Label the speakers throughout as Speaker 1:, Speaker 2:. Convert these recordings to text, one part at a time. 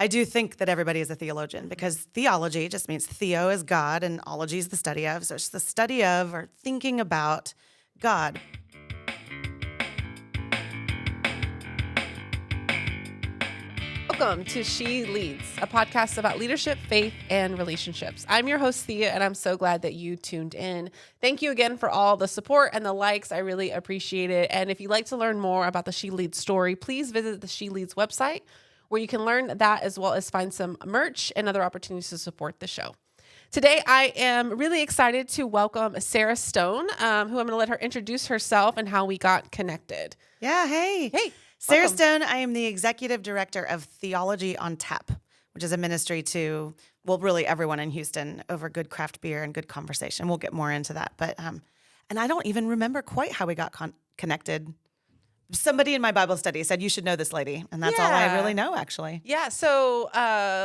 Speaker 1: I do think that everybody is a theologian because theology just means theo is God and ology is the study of. So it's the study of or thinking about God.
Speaker 2: Welcome to She Leads, a podcast about leadership, faith, and relationships. I'm your host, Thea, and I'm so glad that you tuned in. Thank you again for all the support and the likes. I really appreciate it. And if you'd like to learn more about the She Leads story, please visit the She Leads website, where you can learn that as well as find some merch and other opportunities to support the show. Today, I am really excited to welcome Sarah Stone, who I'm going to let her introduce herself and how we got connected.
Speaker 1: Yeah, hey.
Speaker 2: Hey.
Speaker 1: Sarah
Speaker 2: Welcome.
Speaker 1: Stone, I am the executive director of Theology on Tap, which is a ministry to, well, really everyone in Houston over good craft beer and good conversation. We'll get more into that. But, and I don't even remember quite how we got connected. Somebody in my Bible study said, you should know this lady. And that's all I really know, actually.
Speaker 2: Yeah. So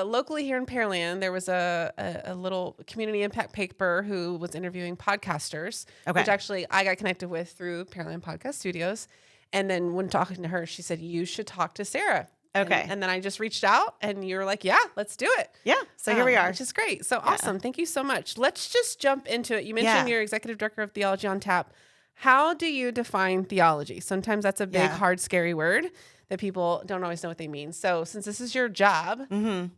Speaker 2: locally here in Pearland, there was a little community impact paper who was interviewing podcasters, which actually I got connected with through Pearland Podcast Studios. And then when talking to her, she said, you should talk to Sarah.
Speaker 1: Okay.
Speaker 2: And then I just reached out and you were like, yeah, let's do it.
Speaker 1: Yeah. So here we are.
Speaker 2: Which is great. So awesome. Thank you so much. Let's just jump into it. You mentioned you're executive director of Theology on Tap. How do you define theology? Sometimes that's a big, hard, scary word that people don't always know what they mean. So since this is your job, how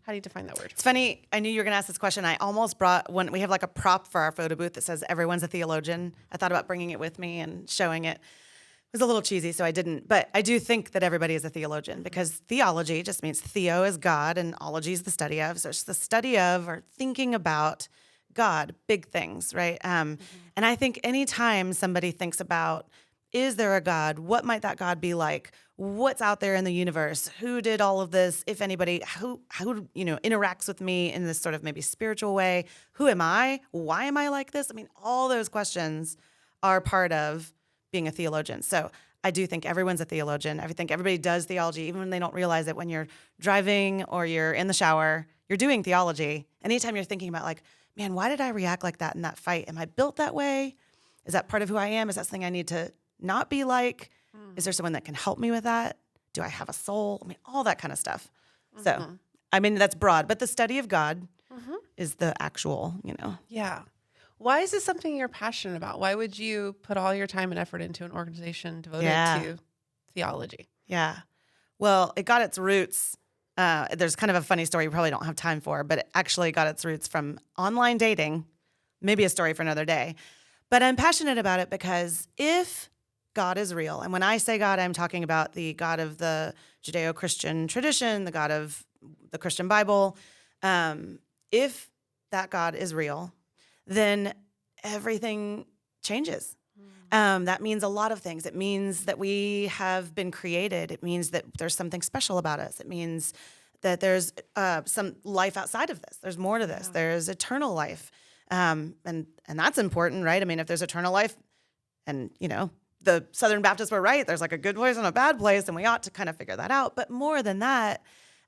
Speaker 2: do you define that word?
Speaker 1: It's funny. I knew you were going to ask this question. I almost brought one. We have like a prop for our photo booth that says everyone's a theologian. I thought about bringing it with me and showing it. It was a little cheesy, so I didn't. But I do think that everybody is a theologian because theology just means theo is God and ology is the study of. So it's the study of or thinking about God, big things, right? And I think anytime somebody thinks about, is there a God? What might that God be like? What's out there in the universe? Who did all of this? If anybody, who interacts with me in this sort of maybe spiritual way? Who am I? Why am I like this? I mean, all those questions are part of being a theologian. So I do think everyone's a theologian. I think everybody does theology, even when they don't realize it. When you're driving or you're in the shower, you're doing theology. Anytime you're thinking about like, man, why did I react like that in that fight? Am I built that way? Is that part of who I am? Is that something I need to not be like? Is there someone that can help me with that? Do I have a soul? I mean, all that kind of stuff. So, I mean, that's broad, but the study of God is the actual,
Speaker 2: Yeah. Why is this something you're passionate about? Why would you put all your time and effort into an organization devoted to theology?
Speaker 1: Yeah. Well, it got its roots. There's kind of a funny story you probably don't have time for, but it actually got its roots from online dating, maybe a story for another day. But I'm passionate about it because if God is real, and when I say God, I'm talking about the God of the Judeo-Christian tradition, the God of the Christian Bible. If that God is real, then everything changes. That means a lot of things. It means that we have been created. It means that there's something special about us. It means that there's some life outside of this. There's more to this. There's eternal life. And that's important, right? I mean, if there's eternal life and, the Southern Baptists were right, there's like a good place and a bad place, and we ought to kind of figure that out. But more than that,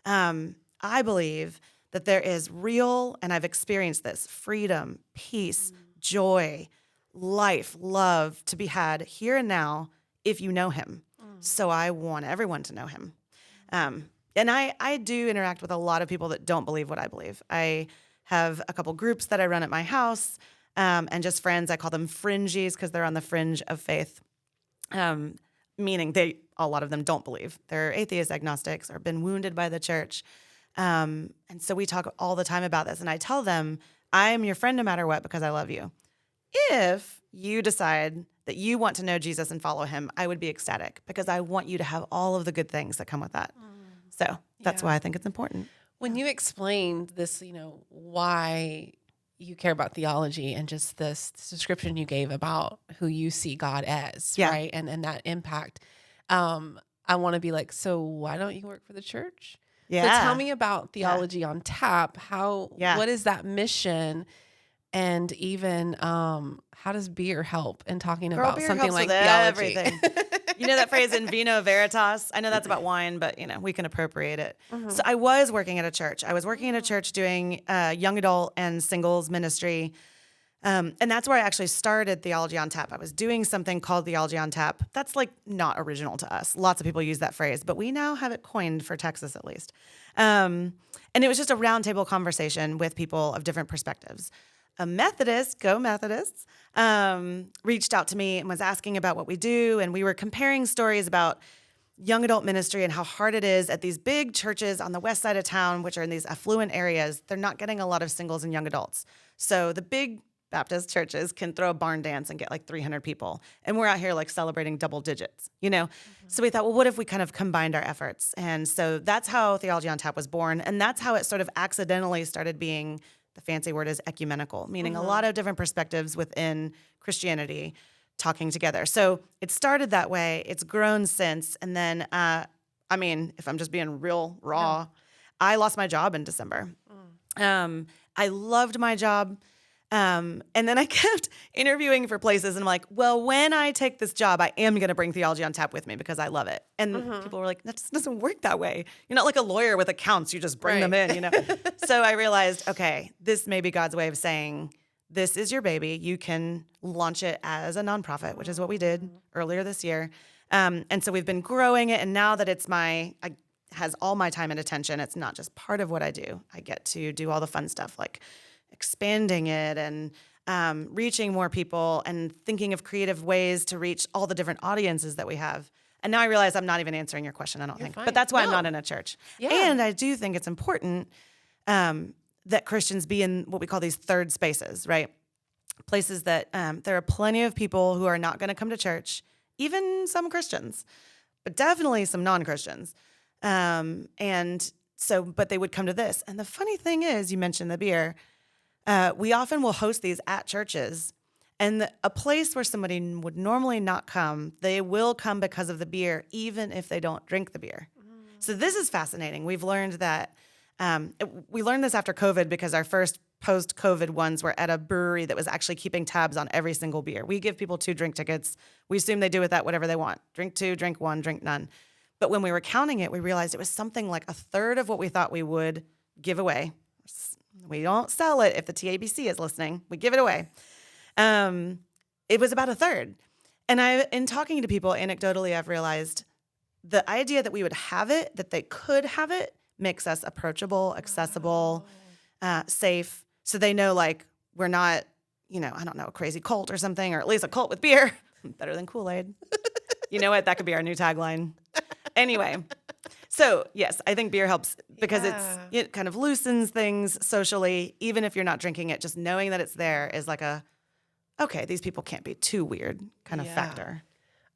Speaker 1: I believe that there is real, and I've experienced this, freedom, peace, joy, life, love to be had here and now if you know him. So I want everyone to know him. And I do interact with a lot of people that don't believe what I believe. I have a couple groups that I run at my house and just friends. I call them fringies because they're on the fringe of faith, meaning a lot of them don't believe. They're atheists, agnostics, or have been wounded by the church. And so we talk all the time about this. And I tell them, I am your friend no matter what because I love you. If you decide that you want to know Jesus and follow him, I would be ecstatic because I want you to have all of the good things that come with that. So that's why I think it's important.
Speaker 2: When you explained this, why you care about theology and just this description you gave about who you see God as, right? And that impact, I want to be like, so why don't you work for the church?
Speaker 1: Yeah.
Speaker 2: So tell me about Theology on Tap. What is that mission? And even how does beer help in talking about something like theology?
Speaker 1: Everything. You know that phrase in vino veritas? I know that's about wine, but we can appropriate it. So I was working at a church. I was working at a church doing young adult and singles ministry. And that's where I actually started Theology on Tap. I was doing something called Theology on Tap. That's like not original to us. Lots of people use that phrase, but we now have it coined for Texas at least. And it was just a roundtable conversation with people of different perspectives. A Methodist, go Methodists, reached out to me and was asking about what we do. And we were comparing stories about young adult ministry and how hard it is at these big churches on the west side of town, which are in these affluent areas. They're not getting a lot of singles and young adults. So the big Baptist churches can throw a barn dance and get like 300 people. And we're out here like celebrating double digits, you know? So we thought, well, what if we kind of combined our efforts? And so that's how Theology on Tap was born. And that's how it sort of accidentally started being, the fancy word is ecumenical, meaning a lot of different perspectives within Christianity talking together. So it started that way. It's grown since. And then, if I'm just being real raw, I lost my job in December. I loved my job. And then I kept interviewing for places and I'm like, well, when I take this job, I am going to bring Theology on Tap with me because I love it. And people were like, that just doesn't work that way. You're not like a lawyer with accounts. You just bring them in, you know? So I realized, okay, this may be God's way of saying, this is your baby. You can launch it as a nonprofit, which is what we did earlier this year. And so we've been growing it. And now that has all my time and attention, it's not just part of what I do. I get to do all the fun stuff like expanding it and reaching more people and thinking of creative ways to reach all the different audiences that we have. And now I realize I'm not even answering your question, I don't think.
Speaker 2: Fine.
Speaker 1: But that's why I'm not in a church.
Speaker 2: Yeah.
Speaker 1: And I do think it's important that Christians be in what we call these third spaces, right? Places that there are plenty of people who are not going to come to church, even some Christians, but definitely some non-Christians. But they would come to this. And the funny thing is, you mentioned the beer. We often will host these at churches, and a place where somebody would normally not come, they will come because of the beer, even if they don't drink the beer. So this is fascinating. We've learned that we learned this after COVID because our first post-COVID ones were at a brewery that was actually keeping tabs on every single beer. We give people 2 drink tickets. We assume they do with that whatever they want. Drink 2, drink 1, drink none. But when we were counting it, we realized it was something like a third of what we thought we would give away. We don't sell it if the TABC is listening. We give it away. It was about a third. And in talking to people anecdotally, I've realized the idea that we would have it, that they could have it, makes us approachable, accessible, safe. So they know like we're not, I don't know, a crazy cult or something, or at least a cult with beer. Better than Kool-Aid. You know what? That could be our new tagline. Anyway, so yes, I think beer helps because it kind of loosens things socially. Even if you're not drinking it, just knowing that it's there is like okay, these people can't be too weird kind of factor.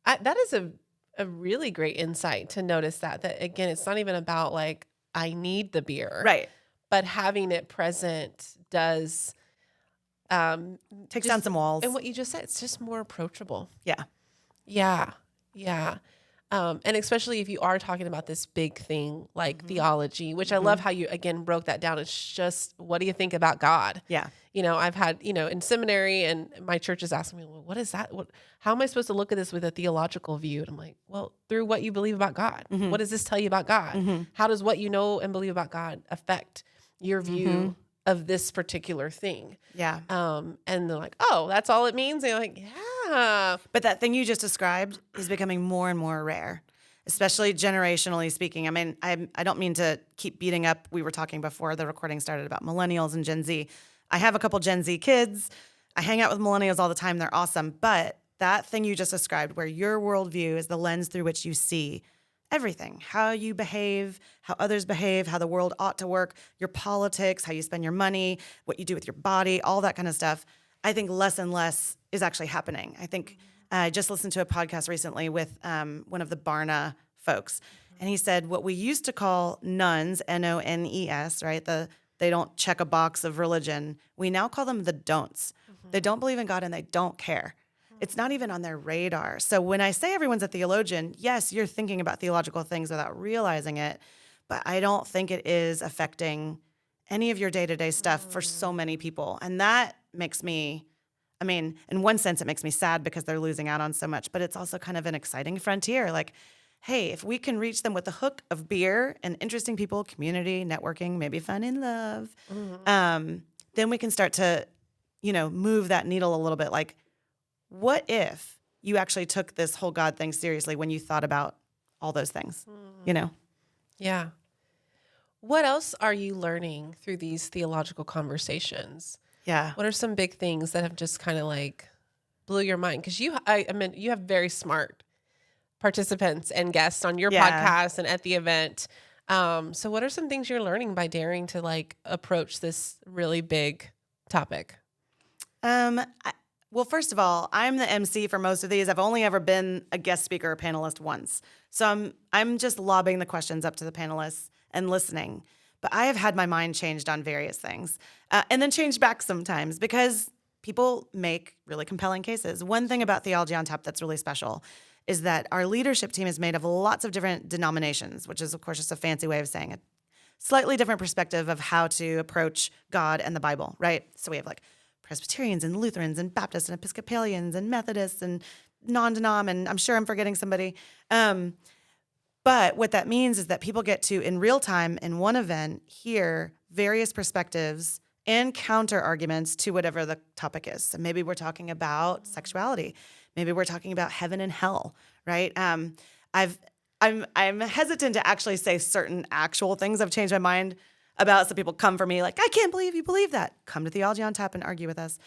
Speaker 2: That is a really great insight to notice that again, it's not even about like, I need the beer.
Speaker 1: Right.
Speaker 2: But having it present does
Speaker 1: takes down some walls.
Speaker 2: And what you just said, it's just more approachable.
Speaker 1: Yeah.
Speaker 2: Yeah. Yeah. And especially if you are talking about this big thing like theology, which I love how you, again, broke that down. It's just, what do you think about God?
Speaker 1: Yeah.
Speaker 2: I've had, in seminary and my church is asking me, well, what is that? How am I supposed to look at this with a theological view? And I'm like, well, through what you believe about God. What does this tell you about God? How does what you know and believe about God affect your view of this particular thing?
Speaker 1: Yeah.
Speaker 2: And they're like, oh, that's all it means? And you're like, yeah.
Speaker 1: But that thing you just described is becoming more and more rare, especially generationally speaking. I mean, I don't mean to keep beating up. We were talking before the recording started about millennials and Gen Z. I have a couple Gen Z kids. I hang out with millennials all the time. They're awesome. But that thing you just described, where your worldview is the lens through which you see everything, how you behave, how others behave, how the world ought to work, your politics, how you spend your money, what you do with your body, all that kind of stuff, I think less and less is actually happening. I think I just listened to a podcast recently with one of the Barna folks, and he said what we used to call nuns, N-O-N-E-S, right? They don't check a box of religion. We now call them the don'ts. They don't believe in God and they don't care. It's not even on their radar. So when I say everyone's a theologian, yes, you're thinking about theological things without realizing it, but I don't think it is affecting any of your day-to-day stuff for so many people. And that makes me, in one sense, it makes me sad because they're losing out on so much, but it's also kind of an exciting frontier. Like, hey, if we can reach them with the hook of beer and interesting people, community, networking, maybe fun and love, then we can start to, move that needle a little bit. Like, what if you actually took this whole God thing seriously when you thought about all those things,
Speaker 2: Yeah. What else are you learning through these theological conversations?
Speaker 1: Yeah.
Speaker 2: What are some big things that have just kind of like blew your mind? Because I mean, you have very smart participants and guests on your
Speaker 1: Yeah.
Speaker 2: podcast and at the event. So what are some things you're learning by daring to like approach this really big topic?
Speaker 1: Well, first of all, I'm the MC for most of these. I've only ever been a guest speaker or panelist once. So I'm just lobbing the questions up to the panelists and listening. But I have had my mind changed on various things and then changed back sometimes because people make really compelling cases. One thing about Theology on Tap that's really special is that our leadership team is made of lots of different denominations, which is, of course, just a fancy way of saying a slightly different perspective of how to approach God and the Bible, right? So we have like Presbyterians and Lutherans and Baptists and Episcopalians and Methodists and non-denom, and I'm sure I'm forgetting somebody. But what that means is that people get to, in real time, in one event, hear various perspectives and counter arguments to whatever the topic is. So maybe we're talking about sexuality. Maybe we're talking about heaven and hell, right? I'm hesitant to actually say certain actual things I've changed my mind about. So people come for me like, I can't believe you believe that. Come to Theology on Tap and argue with us.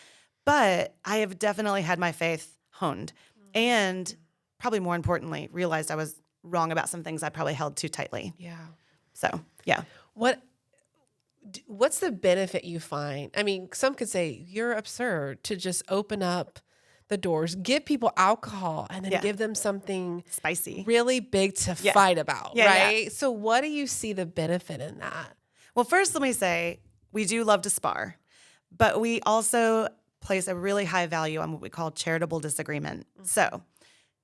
Speaker 1: But I have definitely had my faith honed. And probably more importantly, realized I was wrong about some things I probably held too tightly.
Speaker 2: Yeah.
Speaker 1: So, yeah.
Speaker 2: What's the benefit you find? I mean, some could say you're absurd to just open up the doors, give people alcohol, and then give them something
Speaker 1: spicy,
Speaker 2: really big to fight about, right?
Speaker 1: Yeah.
Speaker 2: So what do you see the benefit in that?
Speaker 1: Well, first, let me say we do love to spar, but we also place a really high value on what we call charitable disagreement. Mm-hmm. So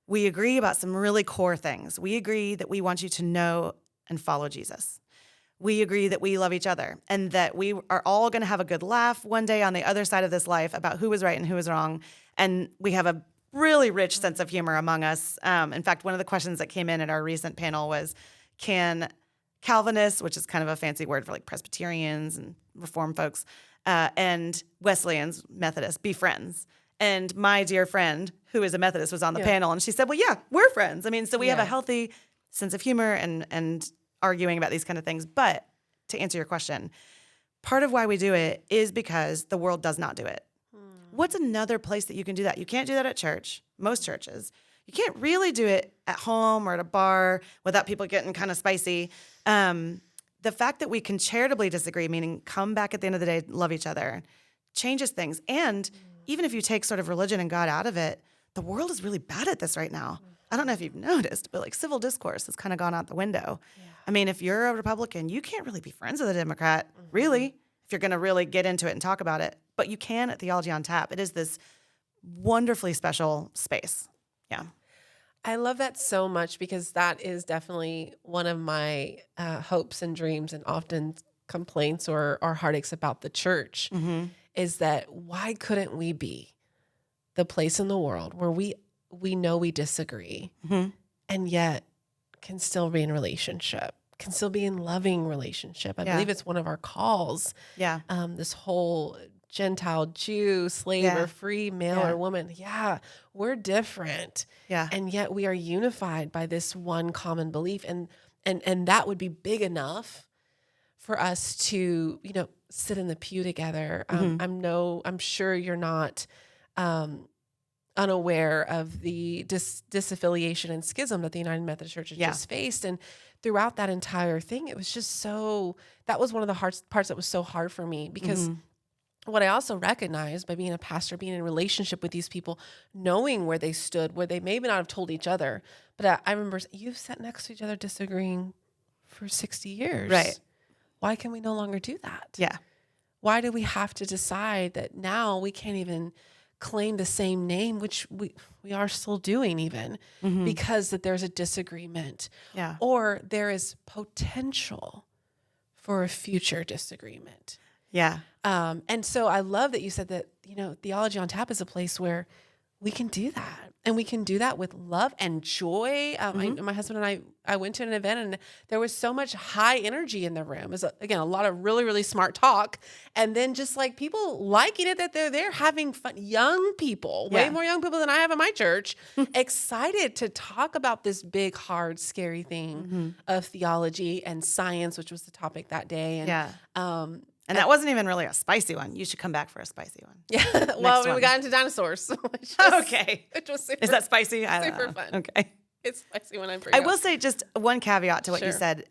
Speaker 1: we agree about some really core things. We agree that we want you to know and follow Jesus. We agree that we love each other and that we are all going to have a good laugh one day on the other side of this life about who was right and who was wrong. And we have a really rich sense of humor among us. In fact, one of the questions that came in at our recent panel was, can Calvinists, which is kind of a fancy word for like Presbyterians and Reformed folks, and Wesleyans, Methodists, be friends? And my dear friend, who is a Methodist, was on the panel, and she said, well, yeah, we're friends. I mean, so we have a healthy sense of humor and arguing about these kind of things. But to answer your question, part of why we do it is because the world does not do it. What's another place that you can do that? You can't do that at church, most churches. You can't really do it at home or at a bar without people getting kind of spicy. The fact that we can charitably disagree, meaning come back at the end of the day, love each other, changes things. And even if you take sort of religion and God out of it, the world is really bad at this right now. I don't know if you've noticed, but like civil discourse has kind of gone out the window. Yeah. I mean, if you're a Republican, you can't really be friends with a Democrat, really, if you're going to really get into it and talk about it. But you can at Theology on Tap. It is this wonderfully special space. Yeah.
Speaker 2: I love that so much because that is definitely one of my hopes and dreams and often complaints or heartaches about the church is that why couldn't we be the place in the world where we know we disagree and yet can still be in relationship, can still be in loving relationship. I believe it's one of our calls.
Speaker 1: Yeah.
Speaker 2: This whole Gentile, Jew, slave or free, male or woman. Yeah, we're different.
Speaker 1: Yeah.
Speaker 2: And yet we are unified by this one common belief. And that would be big enough for us to, sit in the pew together. I'm sure you're not unaware of the disaffiliation and schism that the United Methodist Church has just faced. And throughout that entire thing, it was just that was one of the parts that was so hard for me because what I also recognized by being a pastor, being in a relationship with these people, knowing where they stood, where they maybe not have told each other, but I remember you've sat next to each other disagreeing for 60 years.
Speaker 1: Right.
Speaker 2: Why can we no longer do that?
Speaker 1: Yeah.
Speaker 2: Why do we have to decide that now we can't even claim the same name, which we are still doing even, because that there's a disagreement or there is potential for a future disagreement.
Speaker 1: Yeah.
Speaker 2: And so I love that you said that, Theology on Tap is a place where we can do that. And we can do that with love and joy. My husband and I went to an event and there was so much high energy in the room. It was, again, a lot of really, really smart talk. And then just like people liking it that they're there having fun. Young people, way more young people than I have in my church, excited to talk about this big, hard, scary thing of theology and science, which was the topic that day. And,
Speaker 1: and that wasn't even really a spicy one. You should come back for a spicy one.
Speaker 2: Yeah. Well, we got into dinosaurs.
Speaker 1: Okay.
Speaker 2: Which was super,
Speaker 1: is that spicy? I don't
Speaker 2: super
Speaker 1: know.
Speaker 2: fun.
Speaker 1: Okay.
Speaker 2: It's spicy when I'm
Speaker 1: I will say just one caveat to what you
Speaker 2: Sure.
Speaker 1: said.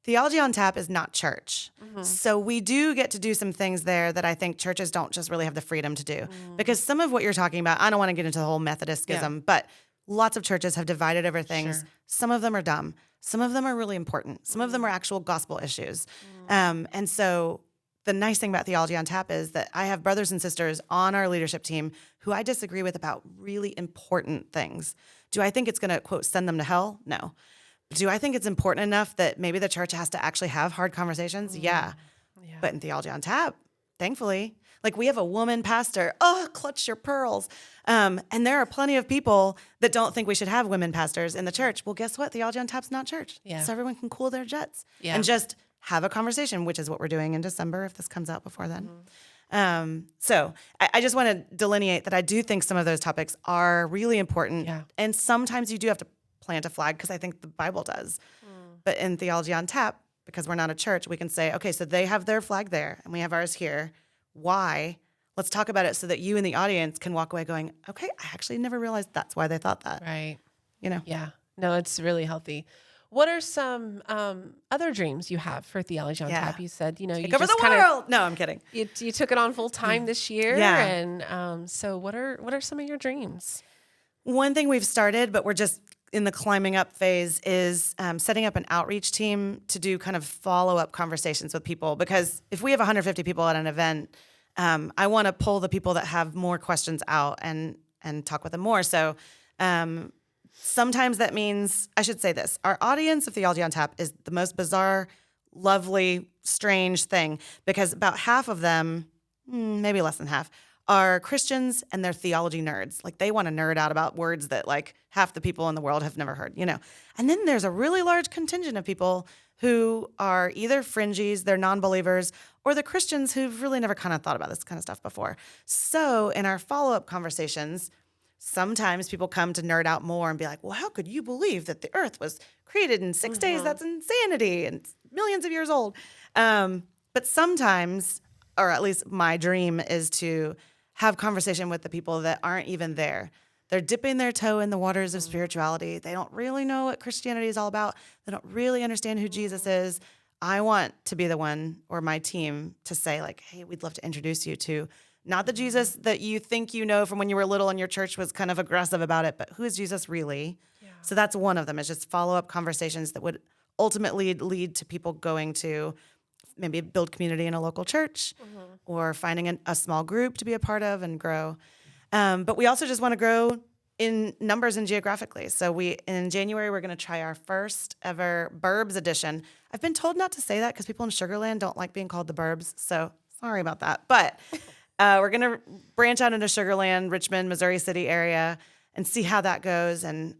Speaker 1: Theology on Tap is not church. So we do get to do some things there that I think churches don't just really have the freedom to do. Because some of what you're talking about, I don't want to get into the whole Methodist schism, but lots of churches have divided over things.
Speaker 2: Sure.
Speaker 1: Some of them are dumb. Some of them are really important. Some of them are actual gospel issues. And so the nice thing about Theology on Tap is that I have brothers and sisters on our leadership team who I disagree with about really important things. Do I think it's going to, quote, send them to hell? No. Do I think it's important enough that maybe the church has to actually have hard conversations? Yeah. But in Theology on Tap, thankfully, like we have a woman pastor. Oh, clutch your pearls. And there are plenty of people that don't think we should have women pastors in the church. Well, guess what? Theology on Tap's not church.
Speaker 2: Yeah.
Speaker 1: So everyone can cool their jets
Speaker 2: Yeah.
Speaker 1: and just have a conversation, which is what we're doing in December if this comes out before then. So I just want to delineate that I do think some of those topics are really important.
Speaker 2: Yeah.
Speaker 1: And sometimes you do have to plant a flag because I think the Bible does. But in Theology on Tap, because we're not a church, we can say, okay, so they have their flag there and we have ours here. Why? Let's talk about it so that you in the audience can walk away going, okay, I actually never realized that's why they thought that.
Speaker 2: Right.
Speaker 1: You know?
Speaker 2: Yeah. No, it's really healthy. What are some other dreams you have for Theology on Tap? You said, you
Speaker 1: Take
Speaker 2: just
Speaker 1: over the
Speaker 2: kind
Speaker 1: world. No, I'm kidding.
Speaker 2: you took it on full time this year.
Speaker 1: Yeah.
Speaker 2: And so what are some of your dreams?
Speaker 1: One thing we've started, but we're just in the climbing up phase, is setting up an outreach team to do kind of follow-up conversations with people. Because if we have 150 people at an event, I want to pull the people that have more questions out and talk with them more. So sometimes that means, I should say this, our audience of Theology on Tap is the most bizarre, lovely, strange thing, because about half of them, maybe less than half, are Christians and they're theology nerds. Like they want to nerd out about words that like half the people in the world have never heard, you know. And then there's a really large contingent of people who are either fringies, they're non-believers, or the Christians who've really never kind of thought about this kind of stuff before. So in our follow-up conversations, sometimes people come to nerd out more and be like, well, how could you believe that the earth was created in 6 days? That's insanity and it's millions of years old. But sometimes, or at least my dream is to have conversation with the people that aren't even there. They're dipping their toe in the waters of spirituality. They don't really know what Christianity is all about. They don't really understand who Jesus is. I want to be the one, or my team, to say like, hey, we'd love to introduce you to not the Jesus that you think you know from when you were little and your church was kind of aggressive about it, but who is Jesus really? Yeah. So that's one of them, is just follow-up conversations that would ultimately lead to people going to maybe build community in a local church or finding a small group to be a part of and grow. But we also just want to grow in numbers and geographically. So in January, we're going to try our first ever Burbs edition. I've been told not to say that because people in Sugar Land don't like being called the Burbs. So sorry about that. But we're going to branch out into Sugar Land, Richmond, Missouri City area, and see how that goes and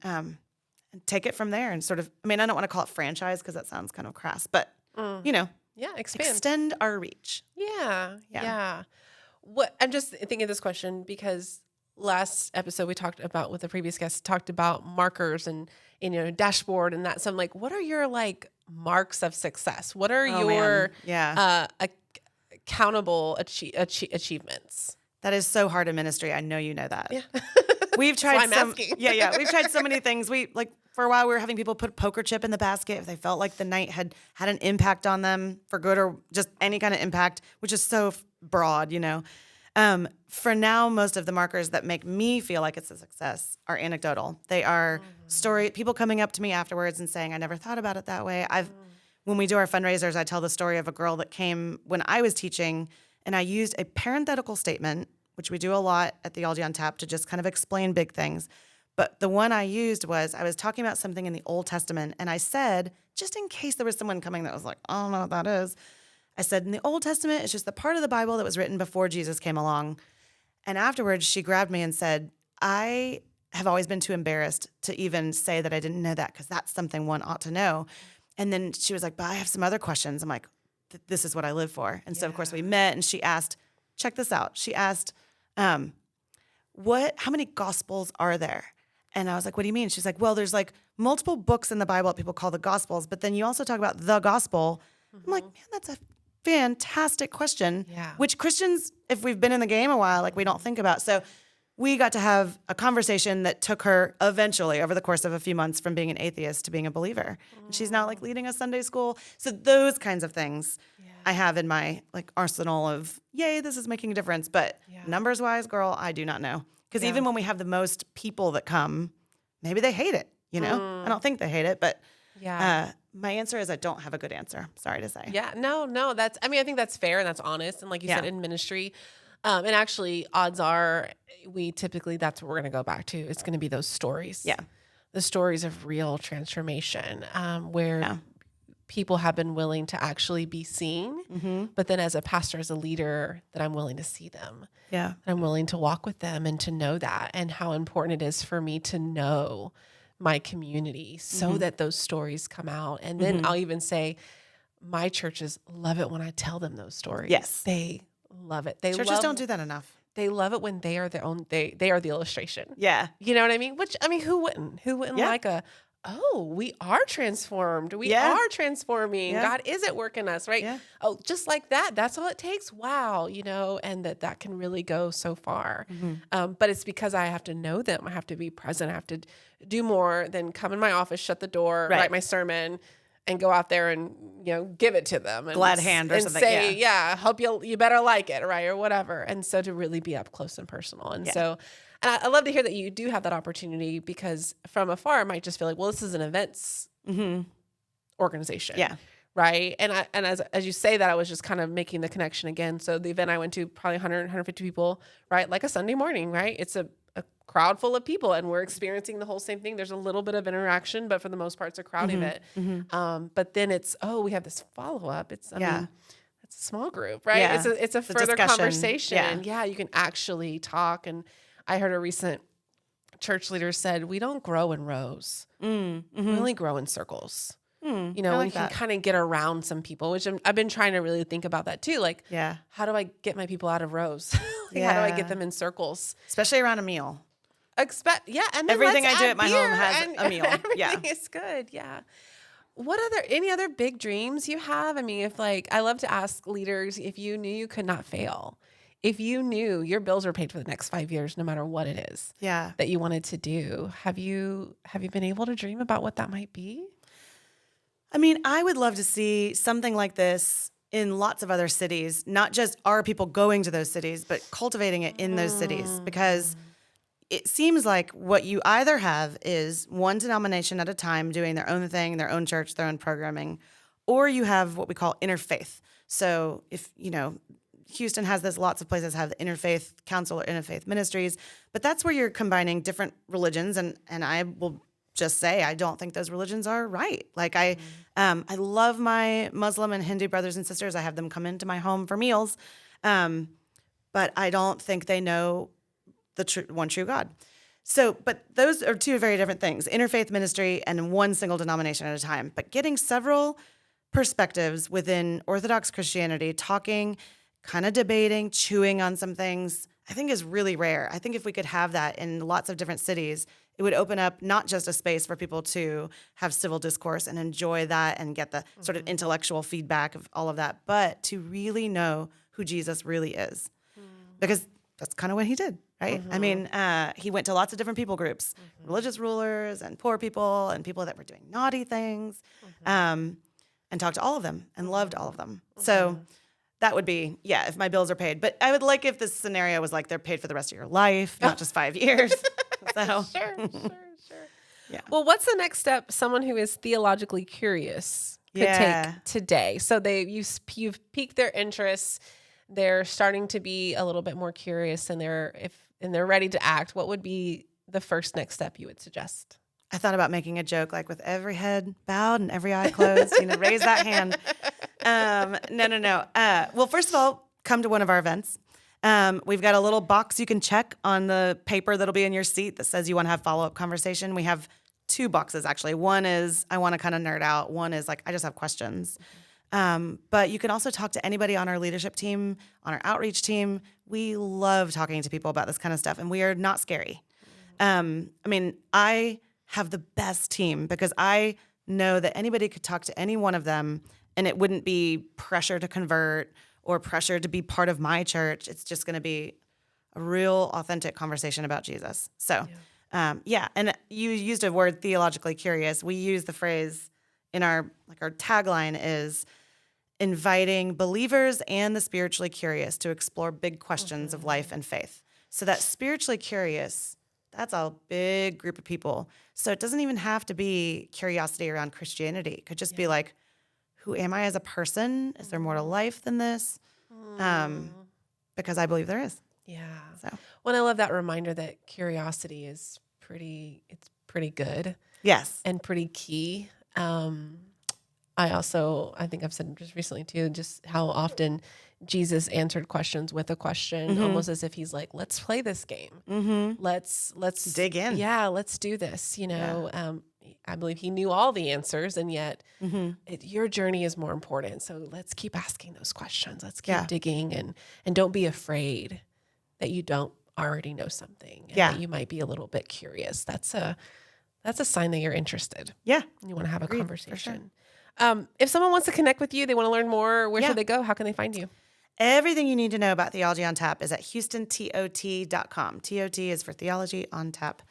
Speaker 1: take it from there. And sort of, I mean, I don't want to call it franchise because that sounds kind of crass, but you know, extend our reach.
Speaker 2: Yeah. What I'm just thinking of this question because last episode we talked about with the previous guest talked about markers and dashboard and that. So I'm like, what are your like marks of success? What are your accountable achievements?
Speaker 1: That is so hard in ministry. I know you know that.
Speaker 2: Yeah.
Speaker 1: We've tried
Speaker 2: asking.
Speaker 1: We've tried so many things. For a while, we were having people put a poker chip in the basket if they felt like the night had an impact on them for good or just any kind of impact, which is so broad, you know. For now, most of the markers that make me feel like it's a success are anecdotal. They are people coming up to me afterwards and saying, I never thought about it that way. When we do our fundraisers, I tell the story of a girl that came when I was teaching, and I used a parenthetical statement, which we do a lot at Theology on Tap, to just kind of explain big things. But the one I used was I was talking about something in the Old Testament, and I said, just in case there was someone coming that was like, I don't know what that is, I said, in the Old Testament, it's just the part of the Bible that was written before Jesus came along. And afterwards, she grabbed me and said, I have always been too embarrassed to even say that I didn't know that, because that's something one ought to know. And then she was like, but I have some other questions. I'm like, this is what I live for. And so, of course, we met, and she asked, check this out. She asked, how many gospels are there? And I was like, what do you mean? She's like, well, there's like multiple books in the Bible that people call the gospels, but then you also talk about the gospel. I'm like, man, that's a fantastic question, which Christians, if we've been in the game a while, like we don't think about. So we got to have a conversation that took her eventually over the course of a few months from being an atheist to being a believer. And she's now like leading a Sunday school. So those kinds of things I have in my like arsenal of, yay, this is making a difference. But numbers wise, girl, I do not know. Because even when we have the most people that come, maybe they hate it, you know? I don't think they hate it, but my answer is I don't have a good answer. Sorry to say.
Speaker 2: Yeah, no, I think that's fair and that's honest. And like you said, in ministry, and actually odds are that's what we're going to go back to. It's going to be those stories. Yeah. The stories of real transformation, where people have been willing to actually be seen, but then as a pastor, as a leader, that I'm willing to see them. Yeah. I'm willing to walk with them and to know that, and how important it is for me to know my community so that those stories come out. And then I'll even say my churches love it when I tell them those stories. Yes. They love it.
Speaker 1: Churches don't do that enough.
Speaker 2: They love it when they are their own, they are the illustration.
Speaker 1: Yeah.
Speaker 2: You know what I mean? Which, I mean, who wouldn't like we are transformed. We are transforming. God is at work in us, right? Yeah. Oh, just like that. That's all it takes. Wow. You know, and that can really go so far. But it's because I have to know them. I have to be present. I have to do more than come in my office, shut the door, write my sermon, and go out there and, you know, give it to them. And
Speaker 1: glad hand or something.
Speaker 2: Say, hope you better like it, right? Or whatever. And so to really be up close and personal. And so, and I love to hear that you do have that opportunity, because from afar, I might just feel like, well, this is an events organization. Yeah. Right. And as you say that, I was just kind of making the connection again. So the event I went to, probably 100, 150 people, right? Like a Sunday morning, right? It's a crowd full of people, and we're experiencing the whole same thing. There's a little bit of interaction, but for the most part, it's a crowd event. But then it's, we have this follow-up. It's, I mean, it's a small group, right? Yeah. It's a further conversation. Yeah. You can actually talk. And I heard a recent church leader said, we don't grow in rows. We only grow in circles. You know, we can kind of get around some people, which I've been trying to really think about that too. Like, how do I get my people out of rows? How do I get them in circles?
Speaker 1: Especially around a meal.
Speaker 2: And then
Speaker 1: everything I do at my home has a meal.
Speaker 2: Everything is good. Yeah. What any other big dreams you have? I mean, I love to ask leaders, if you knew you could not fail, if you knew your bills were paid for the next 5 years, no matter what it is that you wanted to do, have you been able to dream about what that might be?
Speaker 1: I mean, I would love to see something like this in lots of other cities, not just our people going to those cities, but cultivating it in those cities, because it seems like what you either have is one denomination at a time doing their own thing, their own church, their own programming, or you have what we call interfaith. So if, you know, Houston has this, lots of places have the interfaith council or interfaith ministries, but that's where you're combining different religions. And I will just say, I don't think those religions are right. Like I love my Muslim and Hindu brothers and sisters. I have them come into my home for meals. But I don't think they know the one true God. So, but those are two very different things, interfaith ministry and one single denomination at a time. But getting several perspectives within Orthodox Christianity, talking, kind of debating, chewing on some things, I think is really rare. I think if we could have that in lots of different cities, it would open up not just a space for people to have civil discourse and enjoy that and get the sort of intellectual feedback of all of that, but to really know who Jesus really is. Because that's kind of what he did, right? I mean, he went to lots of different people groups, religious rulers and poor people and people that were doing naughty things, and talked to all of them and loved all of them. So that would be, if my bills are paid. But I would like if this scenario was like they're paid for the rest of your life, not just 5 years. So. Sure. Yeah.
Speaker 2: Well, what's the next step someone who is theologically curious could take today? So you've piqued their interest. They're starting to be a little bit more curious, and they're ready to act. What would be the first next step you would suggest?
Speaker 1: I thought about making a joke, like with every head bowed and every eye closed, raise that hand. No. Well, first of all, come to one of our events. We've got a little box you can check on the paper that'll be in your seat that says you want to have follow-up conversation. We have 2 boxes, actually. One is I want to kind of nerd out. One is like I just have questions. But you can also talk to anybody on our leadership team, on our outreach team. We love talking to people about this kind of stuff, and we are not scary. I have the best team because I know that anybody could talk to any one of them, and it wouldn't be pressure to convert or pressure to be part of my church. It's just going to be a real authentic conversation about Jesus. So, and you used a word, theologically curious. We use the phrase in our tagline is inviting believers and the spiritually curious to explore big questions of life and faith. So that spiritually curious, that's a big group of people. So it doesn't even have to be curiosity around Christianity. It could just be like, who am I as a person? Is there more to life than this? Because I believe there is.
Speaker 2: Yeah.
Speaker 1: So.
Speaker 2: Well, I love that reminder that curiosity is pretty good.
Speaker 1: Yes.
Speaker 2: And pretty key. I think I've said just recently too, just how often Jesus answered questions with a question, almost as if he's like, let's play this game. Let's
Speaker 1: dig in.
Speaker 2: Yeah. Let's do this. I believe he knew all the answers, and yet your journey is more important. So let's keep asking those questions. Let's keep digging and don't be afraid that you don't already know something. And that you might be a little bit curious. That's a sign that you're interested.
Speaker 1: Yeah.
Speaker 2: You want to have a conversation.
Speaker 1: Sure.
Speaker 2: If someone wants to connect with you, they want to learn more, where should they go? How can they find you?
Speaker 1: Everything you need to know about Theology on Tap is at HoustonTOT.com. TOT is for Theology on Tap.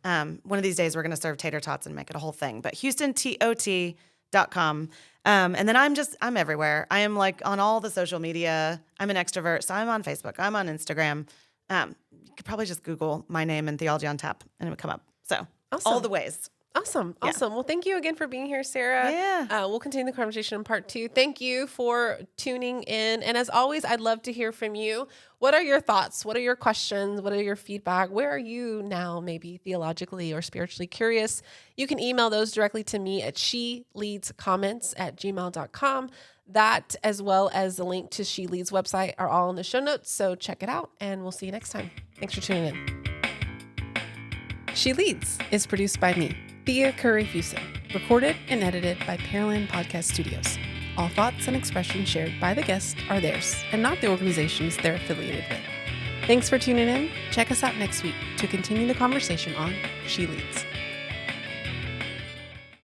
Speaker 1: One of these days we're going to serve tater tots and make it a whole thing, but HoustonTOT.com. And then I'm everywhere. I am like on all the social media. I'm an extrovert, so I'm on Facebook. I'm on Instagram. You could probably just Google my name and Theology on Tap and it would come up. So all the ways.
Speaker 2: Awesome. Well, thank you again for being here, Sarah.
Speaker 1: Yeah.
Speaker 2: We'll continue the conversation in part 2. Thank you for tuning in. And as always, I'd love to hear from you. What are your thoughts? What are your questions? What are your feedback? Where are you now, maybe theologically or spiritually curious? You can email those directly to me at sheleadscomments@gmail.com. That, as well as the link to She Leads website, are all in the show notes. So check it out, and we'll see you next time. Thanks for tuning in. She Leads is produced by me, Thea Curry-Fuson, recorded and edited by Pearland Podcast Studios. All thoughts and expressions shared by the guests are theirs and not the organizations they're affiliated with. Thanks for tuning in. Check us out next week to continue the conversation on She Leads.